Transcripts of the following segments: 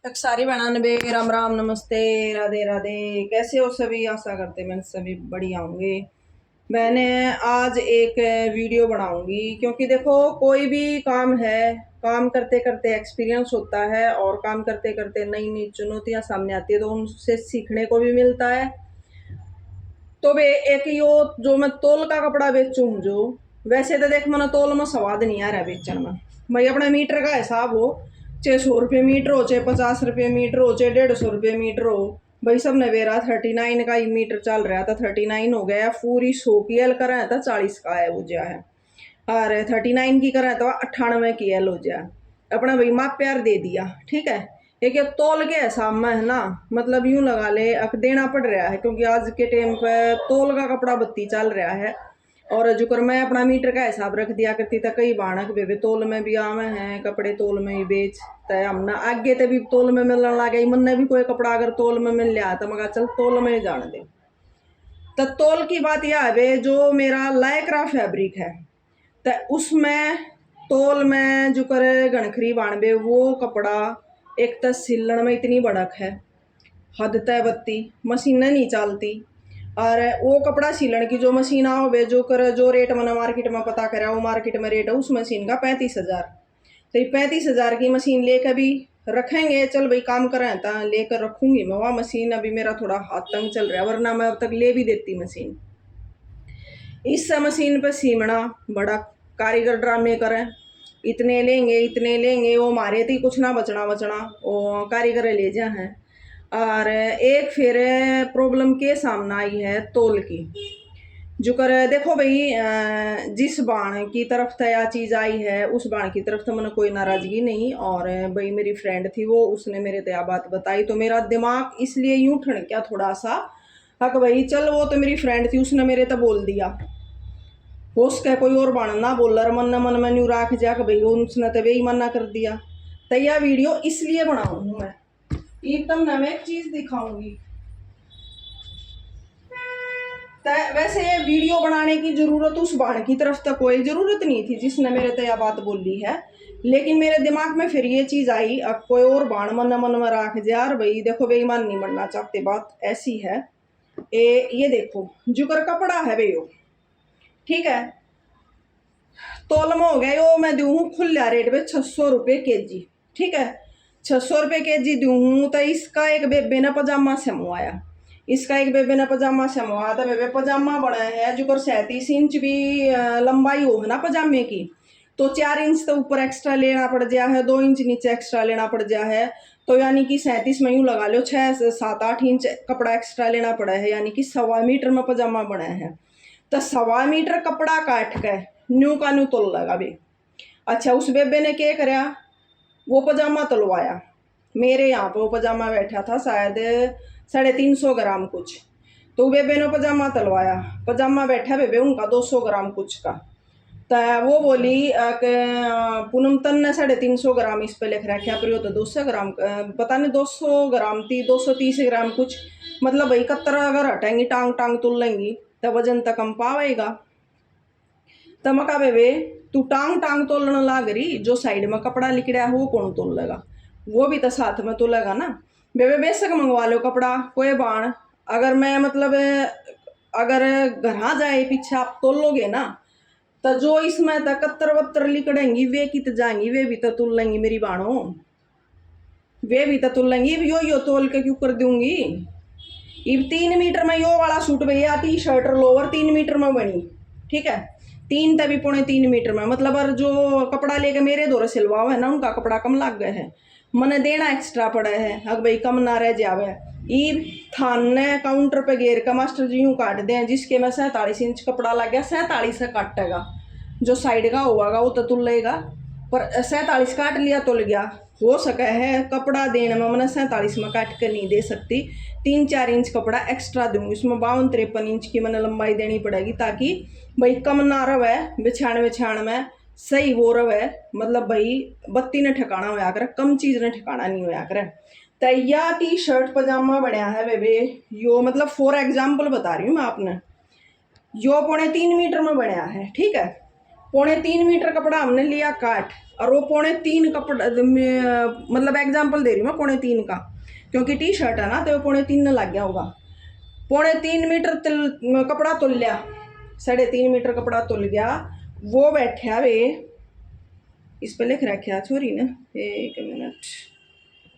तक सारी बहना बे राम राम नमस्ते राधे राधे। कैसे हो सभी? आशा करते मैं सभी बढ़िया होंगे। मैंने आज एक वीडियो बनाऊंगी क्योंकि देखो कोई भी काम है, काम करते करते एक्सपीरियंस होता है और काम करते करते नई नई चुनौतियां सामने आती है तो उनसे सीखने को भी मिलता है। तो वे एक यो जो मैं तोल का कपड़ा बेचू हूँ, जो वैसे तो देख मैंने तोल में स्वाद नहीं आ रहा बेचन में। भाई अपने मीटर का हिसाब हो, चाहे 100 रुपये मीटर हो, चाहे 50 रुपये मीटर हो, चाहे 150 रुपये मीटर हो। भाई सब ने बेरा 39 का ही मीटर चल रहा था, 39 हो गया। पूरी 100 की एल करा था 40 का है वो जा है, और 39 की करा तो 98 की एल हो जाए। अपना भाई माप प्यार दे दिया, ठीक है। एक एक तोल के हिसाब में है ना, मतलब यूं लगा ले अक देना पड़ रहा है क्योंकि आज के टाइम पे तोल का कपड़ा बत्ती चल रहा है। और जो कर मैं अपना मीटर का हिसाब रख दिया करती था, कई बाणक बेबे तोल में भी आवे हैं, कपड़े तोल में ही बेचते हम ना। आगे ते भी तोल में मिलने लगे, मन ने भी कोई कपड़ा अगर तोल में मिल लिया तो मगा चल तोल में ही जान दे। तो तोल की बात यह है जो मेरा लायकरा फैब्रिक है तो उसमें तोल में जो करे गणखरी बाणबे वो कपड़ा एक तो सिलन में इतनी बड़क है, हद तय बत्ती मशीनें नहीं चलती। और वो कपड़ा सिलन की जो मशीन आओ बे जो कर जो रेट मैंने मार्केट में पता करा, वो मार्केट में रेट है उस मशीन का 35,000। तो ये 35,000 की मशीन लेकर भी रखेंगे, चल भाई काम करें तो लेकर रखूंगी मैं वह मशीन। अभी मेरा थोड़ा हाथ तंग चल रहा है, वरना मैं अब तक ले भी देती मशीन। इस मशीन पर सीमना बड़ा कारीगर ड्रामे करें, इतने लेंगे इतने लेंगे, वो मारे थी कुछ ना बचना बचना वो कारीगर ले जा हैं। और एक फिर प्रॉब्लम के सामने आई है तोल की, जो कर देखो भाई जिस बाण की तरफ तया चीज़ आई है उस बाण की तरफ तो मैंने कोई नाराज़गी नहीं। और भाई मेरी फ्रेंड थी वो, उसने मेरे तया बात बताई तो मेरा दिमाग इसलिए यूं ठनका थोड़ा सा। हक भाई चल वो तो मेरी फ्रेंड थी, उसने मेरे तो बोल दिया, हो सके कोई और बाण ना बोल रहा मन मन में न्यू राख जा भाई उसने तो वही मना कर दिया। तो यह वीडियो इसलिए बनाऊंगी मैं, एकदम ना मैं एक चीज दिखाऊंगी। वैसे ये वीडियो बनाने की जरूरत उस बाण की तरफ तक कोई जरूरत नहीं थी जिसने मेरे तो यह बात बोली है, लेकिन मेरे दिमाग में फिर ये चीज आई अब कोई और बाण मन मन में राख जा। यार भाई देखो बेईमान नहीं बनना चाहते, बात ऐसी है। ये देखो जुकर कपड़ा है भैया, ठीक है। तोल में हो गया यो मैं दूँ खुला रेट पे 600 रुपये के जी, ठीक है। 600 रुपये के जी दूँ तो इसका एक बेबे ने पजामा समवाया, इसका एक बेबे ने पजामा समवाया तो बेबे पजामा बना है जो कर 37 इंच भी लंबाई हो है ना पजामे की, तो 4 इंच तो ऊपर एक्स्ट्रा लेना पड़ गया है, 2 इंच नीचे एक्स्ट्रा लेना पड़ गया है। तो यानी कि 37 में यूँ लगा लो 6-7-8 इंच कपड़ा एक्स्ट्रा लेना पड़ा है, यानी कि 1.25 मीटर में पजामा बना है। तो 1.25 मीटर कपड़ा काट के न्यू का न्यू तोल लगा भी। अच्छा उस बेबे ने क्या कराया, वो पजामा तलवाया। मेरे यहाँ पे वो पजामा बैठा था शायद 350 ग्राम कुछ, तो बेबे ने पजामा तलवाया। पजामा बैठा बेबे उनका 200 ग्राम कुछ का। तो वो बोली कि पूनम तन ने 350 ग्राम इस पे लिख रखा पर तो 200 ग्राम पता नहीं 200 ग्राम थी 230 ग्राम कुछ, मतलब भाई 71 अगर हटाएंगी टांग टांग तुल लेंगी तो वजन तक कम पावेगा। तमका बेबे तू टांग टांग तोलने लाग रही, जो साइड में कपड़ा लिकड़ा है वो कौन तोल लेगा, वो भी तो साथ में तोलेगा ना। बेबे बेशक मंगवा लो कपड़ा कोई बाण, अगर मैं मतलब अगर घर जाए पीछे आप तोलोगे ना तो जो इसमें तो 71-72 लिकड़ेंगी वे कित जाएंगी, वे भी तो तुल लेंगी मेरी बाणों, वे भी तो तुल लेंगी। यो तोल के क्यों कर दूंगी। ये 3 मीटर में यो वाला सूट भैया टी शर्ट और लोअर 3 मीटर में बनी, ठीक है। 3 तभी 3.25 मीटर में, मतलब और जो कपड़ा लेके मेरे दौरे सिलवाओ है ना उनका कपड़ा कम लग गए है, मने देना एक्स्ट्रा पड़ा है। अगर भाई कम ना रह जावे ई थान ने काउंटर पे घेर का मास्टर जी यूँ काट दें जिसके में 47 इंच कपड़ा लग गया, 47 से काटेगा, जो साइड का होगा वो तो तुल लेगा, पर 47 काट लिया तुल गया। हो सका है कपड़ा देने में मैंने 47 में काट कर नहीं दे सकती, 3-4 इंच कपड़ा एक्स्ट्रा दूंगी, उसमें 52-53 इंच की मैंने लंबाई देनी पड़ेगी ताकि भाई कम ना रहे, बिछाण में सही वो रहे, मतलब भाई बत्ती ने ठिकाना होया करे, कम चीज़ ने ठिकाना नहीं होया करे। तैया टी शर्ट पजामा बढ़िया है बेबे, यो मतलब फॉर एग्जाम्पल बता रही हूँ मैं आपने, यो 3.25 मीटर में बढ़िया है, ठीक है। 3.25 मीटर कपड़ा हमने लिया काट, और वो 3.25 कपड़ा मतलब एग्जाम्पल दे रही हूँ मैं 3.25 का, क्योंकि टी शर्ट है ना तो वो 3.25 लग गया होगा। 3.25 मीटर कपड़ा तुल लिया, 3.5 मीटर कपड़ा तुल गया। वो बैठा वे, इस पे लिख रखा छोरी ने, एक मिनट,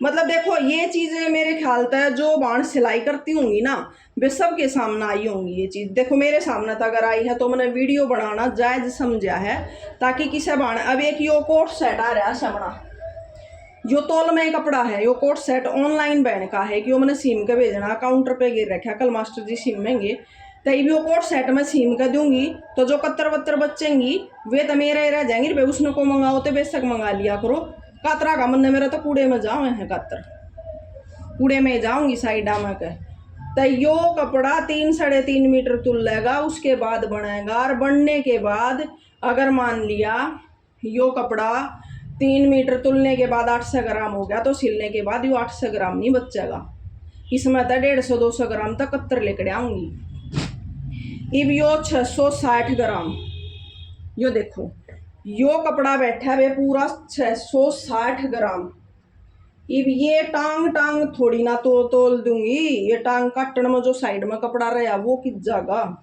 मतलब देखो ये चीज़ें मेरे ख्याल तक जो बाण सिलाई करती होंगी ना वे सबके सामने आई होंगी। ये चीज़ देखो मेरे सामने तो अगर आई है तो मैंने वीडियो बनाना जायज़ समझा है, ताकि किसी बाण, अब एक यो कोट सेट आ रहा है सामना, जो तोल में कपड़ा है, यो कोट सेट ऑनलाइन बैन का है कि वो मैंने सीम का भेजना, काउंटर पे गिर रखा, कल मास्टर जी सीम मेंगे तभी भी वो कोट सेट में सीम का दूंगी, तो जो कत्तर वत्तर बचेंगी वे तो मेरे रह जाएंगी। भाई उसने को मंगाओ तो बेशक मंगा लिया करो। कातरा का मन मेरा तो कूड़े में जाओ है, कातर कूड़े में जाऊंगी साइड में के। तो यो कपड़ा 3-3.5 मीटर तुलेगा, उसके बाद बनेगा, और बनने के बाद अगर मान लिया यो कपड़ा 3 मीटर तुलने के बाद 800 ग्राम हो गया, तो सिलने के बाद यो 800 ग्राम नहीं बचेगा, इसमें तो 150-200 ग्राम तक कत्तर लेकर आऊंगी। इब यो 660 ग्राम, यो देखो यो कपड़ा बैठा वे पूरा 660 ग्राम। इब ये टांग टांग थोड़ी ना तो तोल दूंगी, ये टांग काटने में जो साइड में कपड़ा रहा वो किस जगह।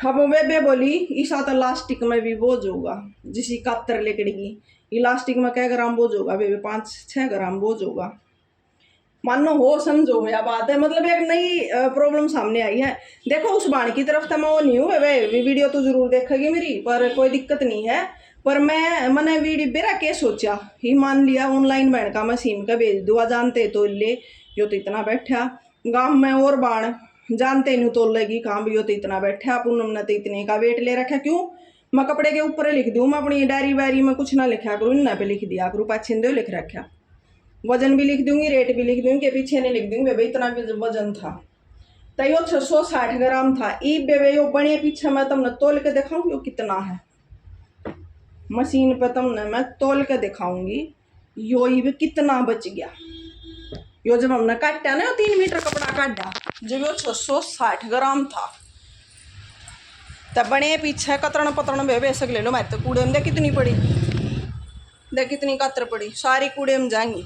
अब वे बोली इसा तो लास्टिक में भी बोझ होगा, जिसी कत्तर लेकड़ेगी इलास्टिक में क्या ग्राम बोझ होगा, वे 5-6 ग्राम बोझ होगा। मानो हो समझो या बात है, मतलब एक नई प्रॉब्लम सामने आई है। देखो उस बाण की तरफ तो मैं वो नहीं हूँ, वे वीडियो तो जरूर देखेगी मेरी, पर कोई दिक्कत नहीं है। पर मैंने वीडियो बेरा के सोचा ही, मान लिया ऑनलाइन बाण का मैं सीम का भेज दूँ, जानते तो ले यो तो इतना बैठा गाँव में, और बाण जानते नहीं तो लेगी कहाँ भी, यो तो इतना बैठा, पूनम ने तो इतने का वेट ले रखा। क्यों मैं कपड़े के ऊपर लिख दूँ, मैं अपनी डायरी वायरी में कुछ ना लिखा करूँ, इन पे लिख दिया करूँ, पाछे लिख रखा, वजन भी लिख दूंगी, रेट भी लिख दूंगी, के पीछे नहीं लिख दूंगी भाई इतना वजन था। तो यो 660 ग्राम था। ई बेबे यो बने पीछे मैं तुमने तोल के दिखाऊंगी यो कितना है, मशीन पे तुमने मैं तोल के दिखाऊंगी यो ये कितना बच गया। यो जब हमने काटा ना 3 मीटर कपड़ा काटा, जब यो 660 ग्राम था, तब बने पीछे कतरण पतरण बेबे सक ले लो। मैं तो कूड़े में देख कितनी पड़ी, देख कितनी कतर पड़ी, सारी कूड़े में जाएंगी।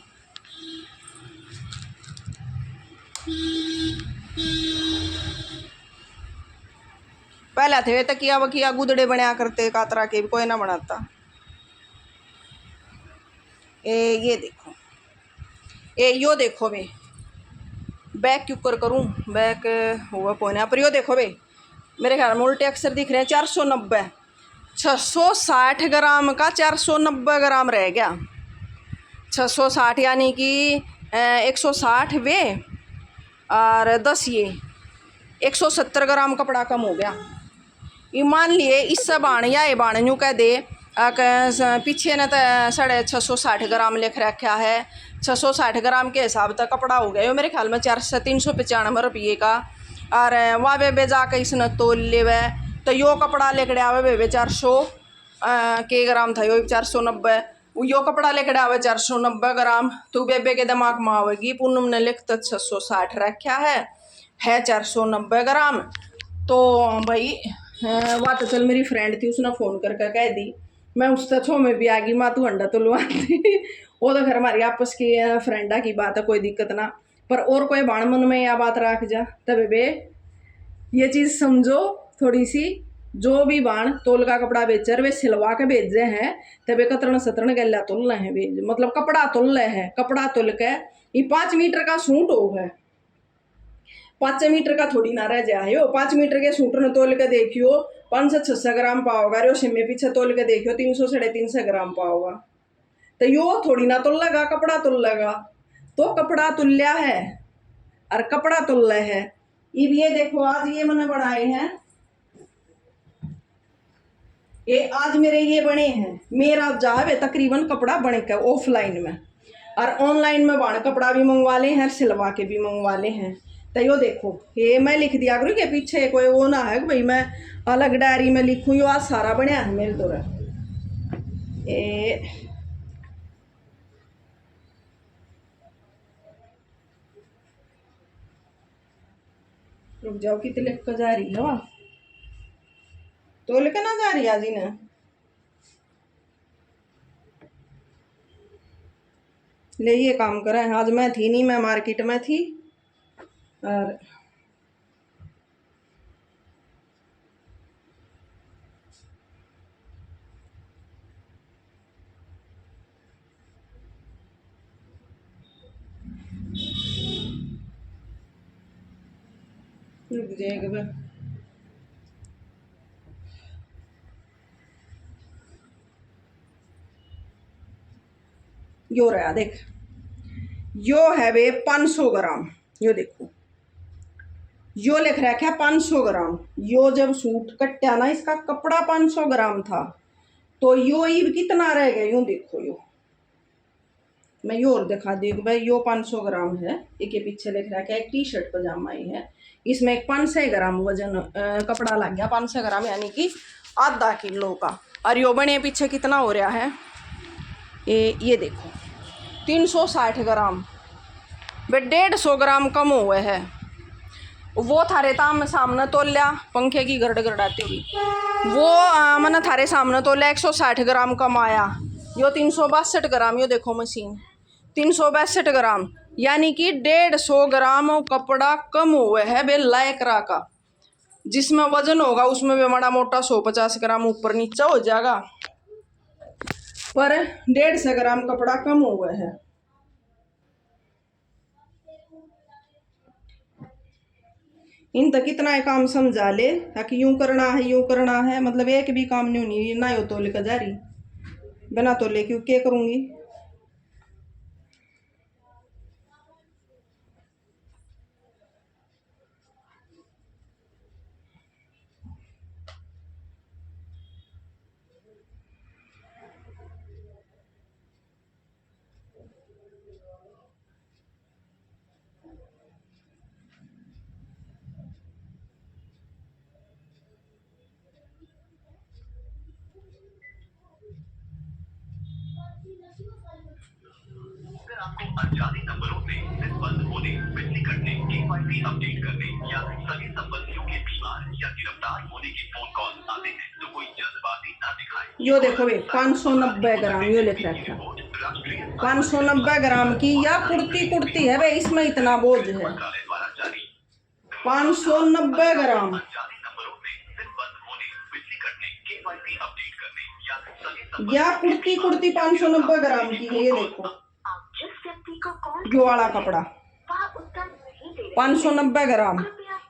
पहला थे तकिया वकिया गुदड़े बनाया करते कातरा के, भी कोई ना बनाता। ये देखो, यो देखो वे बैक क्यों करूँ, बैक हुआ पौने पर यो देखो वे मेरे ख्याल में उल्टे अक्षर दिख रहे हैं। 490, 660 ग्राम का 490 ग्राम रह गया। 660 यानी कि 160 वे और 10 ये 170 ग्राम कपड़ा कम हो गया। ये मान लिए इससे बाण या ये बाण यूँ कह दे पीछे ने तो 660 ग्राम लिख रखा है, 660 ग्राम के हिसाब तक कपड़ा हो गया यो मेरे ख्याल में 395 रुपये का। और वहाँ बे जाकर इसने तोल ले वे तो यो कपड़ा लेकर आवे बे 400 के ग्राम था, यो 490, यो कपड़ा लेकर आवे 490 ग्राम। तो बेबे के दिमाग में आवेगी पूनम ने लिख तो 660 रखा है 490 ग्राम। तो भाई वहाँ तो चल मेरी फ्रेंड थी, उसने फ़ोन करके कह दी, मैं उस छो में भी आ गई, माँ तू अंडा तुलवा दी। वो तो घर हमारी आपस की फ्रेंडा की बात है, कोई दिक्कत ना। पर और कोई बाण मन में यह बात रख जा तब बे ये चीज़ समझो थोड़ी सी, जो भी बाण तोल का कपड़ा बेचर वे सिलवा के भेजे हैं तब 71-70 गला तुल रहे हैं भेज, मतलब कपड़ा तुल रहे हैं। कपड़ा तुल के ये 5 मीटर का सूट हो है, 5 मीटर का थोड़ी ना रह जाए हो। 5 मीटर के सूटर ने तोल के देखियो 500-600 ग्राम पाओगा, रो सिम्मे पीछे तोल के देखियो 300-350 ग्राम पाओगा। तो यो थोड़ी ना तुल लगा, कपड़ा तुल लगा, तो कपड़ा तुल्या है और कपड़ा तुल रहे है। अब ये देखो आज ये मैंने बनाए हैं, ये आज मेरे ये बने हैं, मेरा जावे तकरीबन कपड़ा बने का ऑफलाइन में, और ऑनलाइन में बाण कपड़ा भी मंगवा ले हैं, सिलवा के भी मंगवा ले हैं। तो यो देखो ये मैं लिख दिया करूँ कि पीछे कोई वो ना है कि भाई मैं अलग डायरी में लिखूँ, यो आज सारा बनया है मेरे द्वारा। रुक जाओ कितने लिख कर जा रही है, तो लिख ना जा रही आज ही ना। ले ये काम करें। आज मैं थी नहीं, मैं मार्केट में थी। और रुक जाएगा। यो रहा देख, यो है वे 500 ग्राम। यो देखो, यो लिख रखा है 500 ग्राम। यो जब सूट कट्या ना, इसका कपड़ा 500 ग्राम था, तो यो ही कितना रह गया। यूं देखो, यो मैं यो और दिखा दी भाई, यो 500 ग्राम है। एक के पीछे लिख रखा है एक टी शर्ट पजामा ही है, इसमें एक 500 ग्राम वजन कपड़ा लग गया। 500 ग्राम यानी कि आधा किलो का। और यो बने पीछे कितना हो रहा है, ये देखो 360 ग्राम। वे 150 ग्राम कम हुए है। वो थारे ताम सामने तोल लिया, पंखे की गरड़ गरड़ाती हुई। वो मैंने थारे सामने तोला 160 ग्राम कम आया। यो 362 ग्राम। यो देखो मशीन 362 ग्राम, यानी कि 150 ग्राम कपड़ा कम हुए है बे लायकरा का। जिसमें वजन होगा उसमें भी बड़ा मोटा 150 ग्राम ऊपर नीचा हो जाएगा, पर 150 ग्राम कपड़ा कम हुआ है। इन तक कितना काम समझा ले कि यूं करना है, यूं करना है, मतलब एक भी काम नहीं होनी ना। यो तो लेकर जा रही बिना तो ले क्यों क्या करूंगी। अगर आपको अनजाने नंबरों से सिम बंद होने, बिजली कटने, KYC अपडेट करने या सगे संबंधियों के बीमार या गिरफ्तार होने के फोन कॉल आते हैं तो कोई जल्दबाजी न दिखाएं। यो देखो भाई 590 ग्राम यो लिख रखा है। 590 ग्राम की या कुर्ती कुर्ती है भाई, इसमें इतना बोझ है। 590 ग्राम या कुर्ती कुर्ती 590 ग्राम की है। ये देखो जो वाला कपड़ा 590 ग्राम।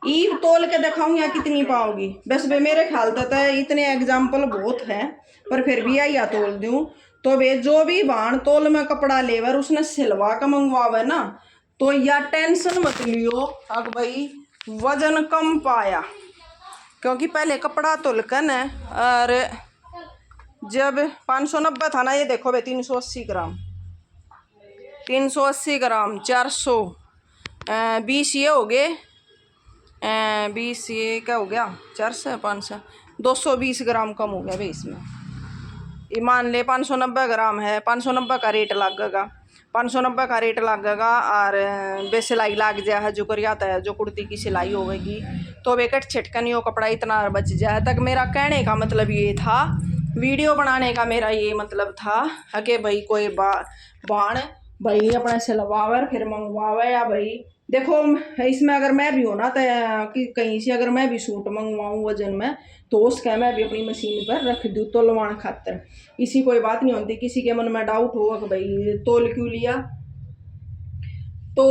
ईव तोल के दिखाऊं या कितनी पाओगी। वैसे भी मेरे ख्याल तक इतने एग्जाम्पल बहुत हैं, पर फिर भी या तोल दूं तो वे जो भी बाण तोल में कपड़ा लेवर उसने सिलवा का मंगवावे ना, तो या टेंशन मत लियो अब भाई वजन कम पाया। क्योंकि पहले कपड़ा तोल कर न, और जब 590 था ना, ये देखो भाई 380 ग्राम 380 ग्राम 420 ये हो गए 20 ये क्या हो गया 400 500 220 ग्राम कम हो गया भाई इसमें। ये मान ले 590 ग्राम है, 590 का रेट लगेगा, 590 का रेट लगेगा। और बे सिलाई लग जाए है जो कर आता है, जो कुर्ती की सिलाई होगी तो वे कट छिटकन यो कपड़ा इतना बच जाए तक। मेरा कहने का मतलब ये था, वीडियो बनाने का मेरा ये मतलब था कि भाई कोई बाण भाई अपने सिलवावर फिर मंगवावे। या भाई देखो इसमें अगर मैं भी हो ना तो कहीं से अगर मैं भी सूट मंगवाऊँ वजन में, तो उसका मैं भी अपनी मशीन पर रख दूँ तोलवान खातर। इसी कोई बात नहीं होती, किसी के मन में डाउट हो कि भाई तोल क्यों लिया। तो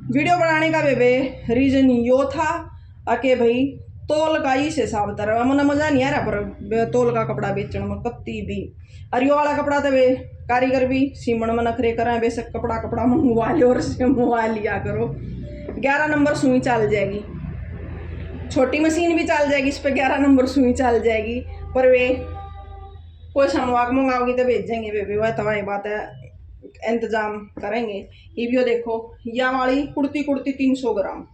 वीडियो बनाने का बेबे रीजन यो था कि भाई तोल का ही हिसाब तरह मन मजा नहीं आ रहा, पर तोल का कपड़ा बेचने में कत्ती भी। और यो वाला कपड़ा तो वे कारीगर भी सीमन में नखरे करें, बेशक कपड़ा मंगवा लियो और मंगवा लिया करो। 11 नंबर सुई चल जाएगी, छोटी मशीन भी चल जाएगी, इस पर 11 नंबर सुई चल जाएगी। पर वे कोई समवाक मंगाओगी तो भेजेंगे बेबी, वह तबाही बात है, इंतजाम करेंगे। ये भी देखो या वाली कुर्ती 300 ग्राम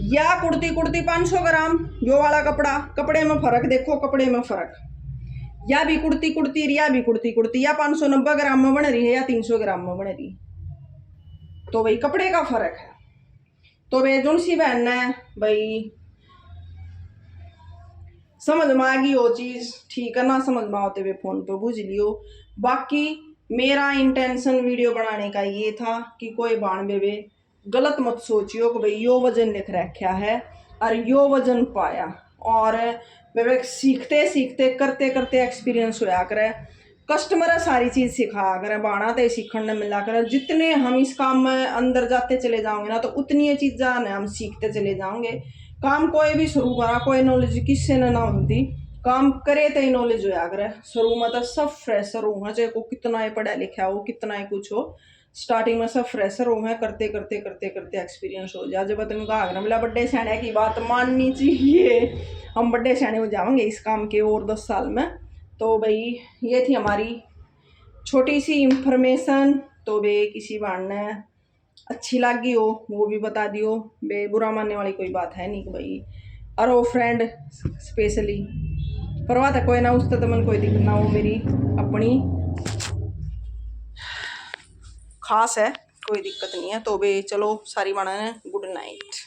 या कुर्ती 500 ग्राम। जो वाला कपड़े में फर्क देखो, कपड़े में फर्क। या भी कुर्ती या भी कुर्ती या 590 ग्राम में बन रही है या 300 ग्राम में बन रही, तो भाई कपड़े का फर्क है। तो भाई जो सी बहन है भाई समझ में आ गई वो चीज ठीक है, ना समझ में आते हुए फोन पे बुझ लियो। बाकी मेरा इंटेंशन वीडियो बनाने का ये था कि कोई बाण बेबे गलत मत सोचियो कि भाई यो वजन लिख रखा है और यो वजन पाया। और बेबे सीखते सीखते करते करते एक्सपीरियंस होया करे। कस्टमर सारी चीज़ सिखा करे, बाणा तो सीखने मिला करे। जितने हम इस काम में अंदर जाते चले जाओगे ना तो उतनी ये चीज़ें हम सीखते चले जाओगे। काम कोई भी शुरू करा, कोई नॉलेज किससे ना होती, काम करे तो ही नॉलेज होया करे। शुरू में तो सब फ्रेशर हो, चाहे को कितना ही पढ़ा लिखा हो, कितना ही कुछ हो, स्टार्टिंग में सब फ्रेशर हो है। करते करते करते करते एक्सपीरियंस हो जाए। जब तुम कहा बोला बड़े सैने की बात माननी चाहिए, हम बड़े सैने हो जाएंगे इस काम के और 10 साल में। तो भाई ये थी हमारी छोटी सी इंफॉर्मेशन। तो भाई किसी बाण ने अच्छी लगी हो वो भी बता दियो, बे बुरा मानने वाली कोई बात है नहीं कि भाई अरो फ्रेंड स्पेशली परवाह था कोई ना, उससे तो मन कोई दिक्कत ना हो, मेरी अपनी खास है, कोई दिक्कत नहीं है। तो भाई चलो सारी बाणा ने गुड नाइट।